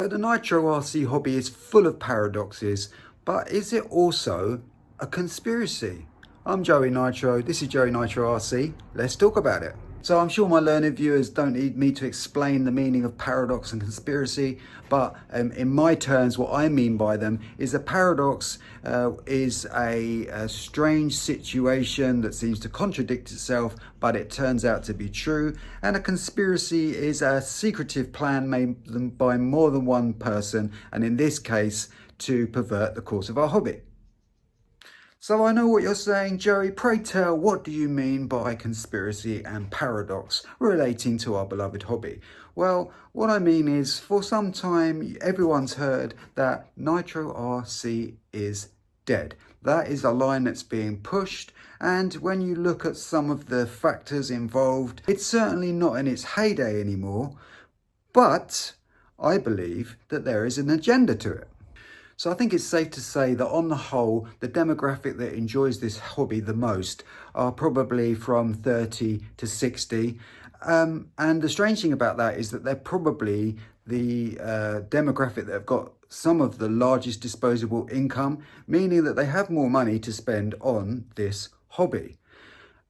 So the Nitro RC hobby is full of paradoxes, but is it also a conspiracy? I'm Joey Nitro, this is Joey Nitro RC, let's talk about it. So I'm sure my learned viewers don't need me to explain the meaning of paradox and conspiracy, but in my terms, what I mean by them is a paradox is a strange situation that seems to contradict itself, but it turns out to be true. And a conspiracy is a secretive plan made by more than one person, and in this case, to pervert the course of our hobby. So I know what you're saying, Joey. Pray tell, what do you mean by conspiracy and paradox relating to our beloved hobby? Well, what I mean is, for some time, everyone's heard that Nitro RC is dead. That is a line that's being pushed, and when you look at some of the factors involved, it's certainly not in its heyday anymore, but I believe that there is an agenda to it. So I think it's safe to say that on the whole, the demographic that enjoys this hobby the most are probably from 30 to 60. And the strange thing about that is that they're probably the demographic that have got some of the largest disposable income, meaning that they have more money to spend on this hobby.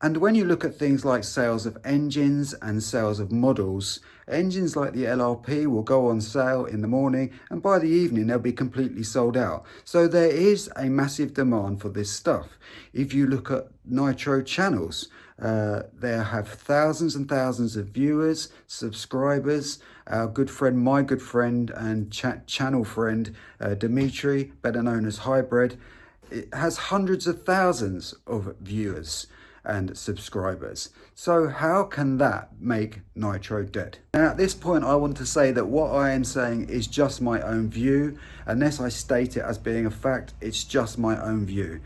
And when you look at things like sales of engines and sales of models, engines like the LRP will go on sale in the morning, and by the evening they'll be completely sold out. So there is a massive demand for this stuff. If you look at Nitro channels, they have thousands and thousands of viewers, subscribers. Our good friend, my good friend and channel friend, Dimitri, better known as Hybrid, it has hundreds of thousands of viewers and subscribers. So how can that make Nitro dead? Now at this point I want to say that what I am saying is just my own view. Unless I state it as being a fact, it's just my own view.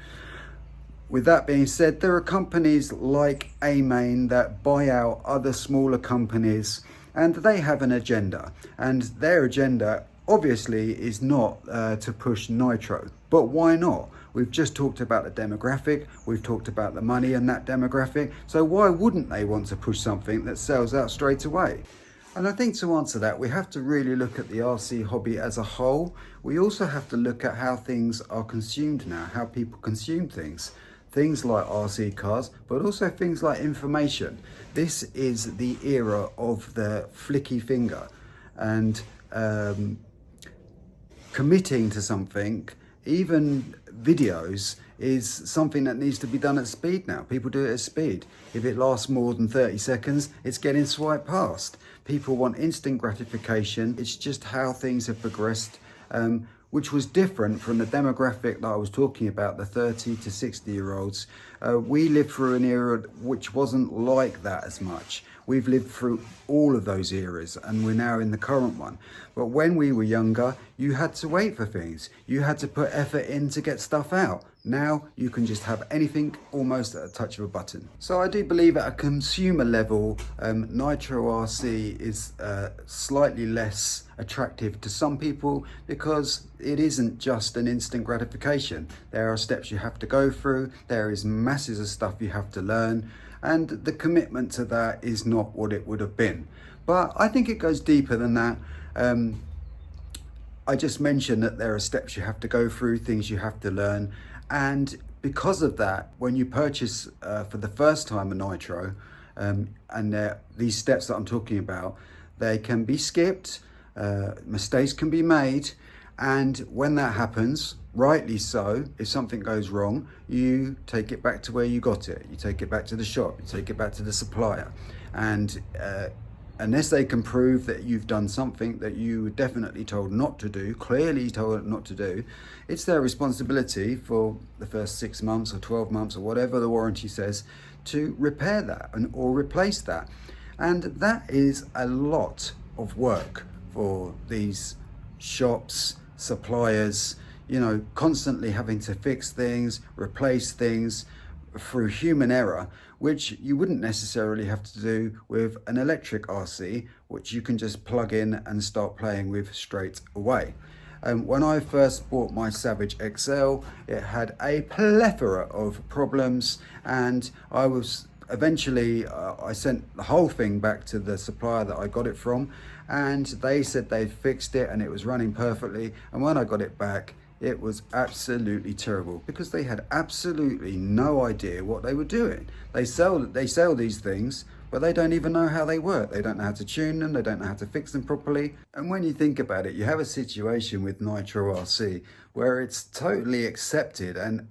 With that being said, there are companies like A-Main that buy out other smaller companies, and they have an agenda, and their agenda obviously is not to push Nitro. But why not? We've just talked about the demographic, we've talked about the money and that demographic, so why wouldn't they want to push something that sells out straight away? And I think to answer that, we have to really look at the RC hobby as a whole. We also have to look at how things are consumed now, how people consume things. Things like RC cars, but also things like information. This is the era of the flicky finger, and committing to something, even videos, is something that needs to be done at speed now. People do it at speed. If it lasts more than 30 seconds, it's getting swiped past. People want instant gratification. It's just how things have progressed, which was different from the demographic that I was talking about, the 30 to 60 year olds. We lived through an era which wasn't like that as much. We've lived through all of those eras, and we're now in the current one. But when we were younger, you had to wait for things. You had to put effort in to get stuff out. Now you can just have anything almost at a touch of a button. So I do believe at a consumer level, Nitro RC is slightly less attractive to some people because it isn't just an instant gratification. There are steps you have to go through. There is masses of stuff you have to learn, and the commitment to that is not what it would have been. But I think it goes deeper than that. I just mentioned that there are steps you have to go through, things you have to learn, and because of that, when you purchase for the first time a Nitro, and these steps that I'm talking about, they can be skipped, mistakes can be made, and when that happens, rightly so, if something goes wrong, you take it back to where you got it. You take it back to the shop, you take it back to the supplier, and unless they can prove that you've done something that you were definitely told not to do, clearly told not to do, it's their responsibility for the first 6 months or 12 months or whatever the warranty says to repair that or replace that. And that is a lot of work for these shops, suppliers, you know, constantly having to fix things, replace things through human error, which you wouldn't necessarily have to do with an electric RC, which you can just plug in and start playing with straight away. When I first bought my Savage XL, it had a plethora of problems, and I was eventually I sent the whole thing back to the supplier that I got it from, and they said they'd fixed it and it was running perfectly. And when I got it back, it was absolutely terrible because they had absolutely no idea what they were doing. They sell these things, but they don't even know how they work. They don't know how to tune them. They don't know how to fix them properly. And when you think about it, you have a situation with Nitro RC where it's totally accepted and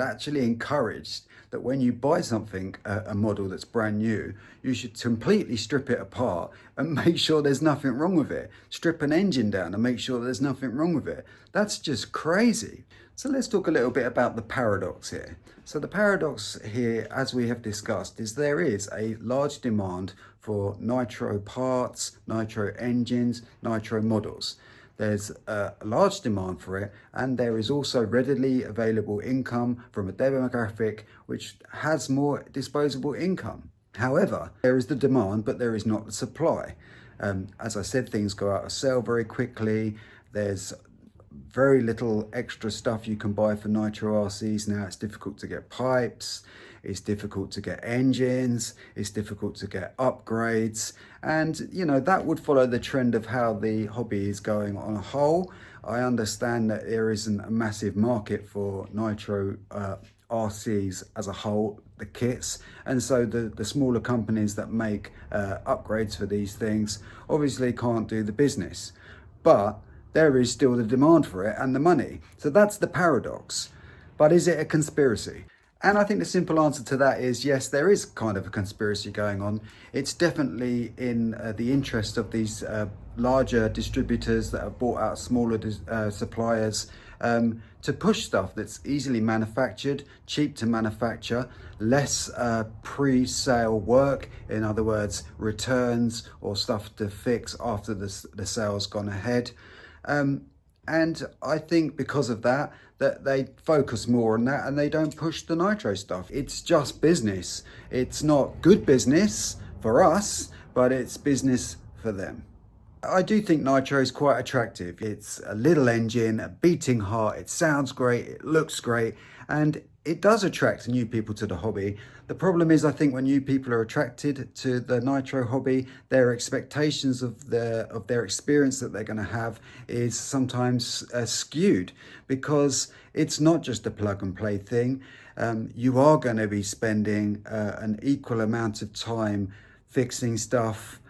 actually encouraged that when you buy something, a model that's brand new, you should completely strip it apart and make sure there's nothing wrong with it. Strip an engine down and make sure there's nothing wrong with it. That's just crazy. So let's talk a little bit about the paradox here. So the paradox here, as we have discussed, is there is a large demand for nitro parts, nitro engines, nitro models. There's a large demand for it, and there is also readily available income from a demographic which has more disposable income. However, there is the demand, but there is not the supply. As I said, things go out of sale very quickly. There's very little extra stuff you can buy for Nitro RCs now. It's difficult to get pipes, it's difficult to get engines, it's difficult to get upgrades, and you know, that would follow the trend of how the hobby is going on a whole. I understand that there isn't a massive market for Nitro RCs as a whole, the kits, and so the smaller companies that make upgrades for these things obviously can't do the business, but there is still the demand for it and the money. So that's the paradox. But is it a conspiracy? And I think the simple answer to that is yes, there is kind of a conspiracy going on. It's definitely in the interest of these larger distributors that have bought out smaller suppliers to push stuff that's easily manufactured, cheap to manufacture, less pre-sale work, in other words, returns or stuff to fix after the sale's gone ahead. And I think because of that they focus more on that and they don't push the nitro stuff. It's just business. It's not good business for us, but it's business for them. I do think nitro is quite attractive. It's a little engine, a beating heart, it sounds great, it looks great, and it does attract new people to the hobby. The problem is, I think when new people are attracted to the nitro hobby, their expectations of their experience that they're going to have is sometimes skewed, because it's not just a plug and play thing. You are going to be spending an equal amount of time fixing stuff,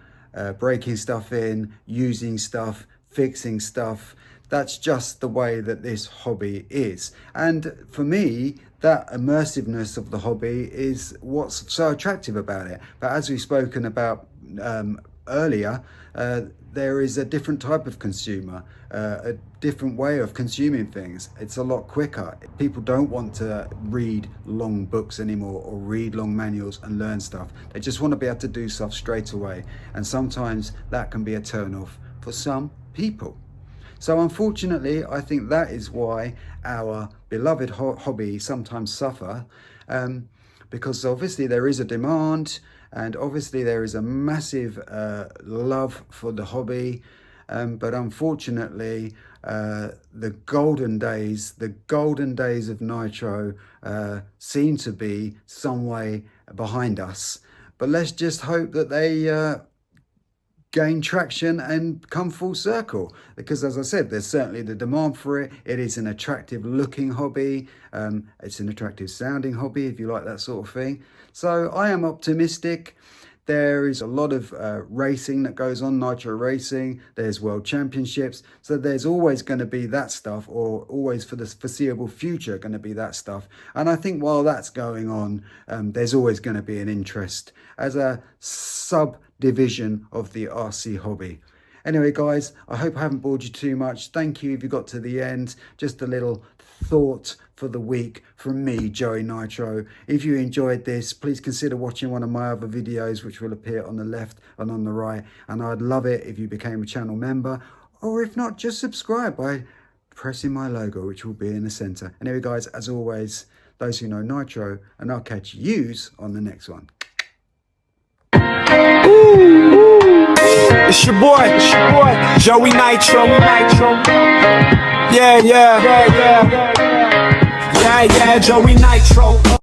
breaking stuff in, using stuff, fixing stuff. That's just the way that this hobby is. And for me, that immersiveness of the hobby is what's so attractive about it. But as we've spoken about earlier, there is a different type of consumer, a different way of consuming things. It's a lot quicker. People don't want to read long books anymore or read long manuals and learn stuff. They just want to be able to do stuff straight away. And sometimes that can be a turn-off for some people. So unfortunately, I think that is why our beloved hobby sometimes suffer, because obviously there is a demand and obviously there is a massive love for the hobby, but unfortunately the golden days of nitro seem to be some way behind us. But let's just hope that they gain traction and come full circle, because as I said, there's certainly the demand for it. It is an attractive looking hobby, it's an attractive sounding hobby if you like that sort of thing. So I am optimistic. There is a lot of racing that goes on, nitro racing, there's world championships, so there's always going to be that stuff, or always for the foreseeable future going to be that stuff. And I think while that's going on, there's always going to be an interest as a subdivision of the RC hobby. Anyway guys, I hope I haven't bored you too much. Thank you if you got to the end. Just a little thought for the week from me, Joey Nitro. If you enjoyed this, please consider watching one of my other videos, which will appear on the left and on the right. And I'd love it if you became a channel member, or if not, just subscribe by pressing my logo, which will be in the center. Anyway guys, as always, those who know Nitro, and I'll catch yous on the next one. It's your boy, Joey Nitro. Yeah, Joey Nitro.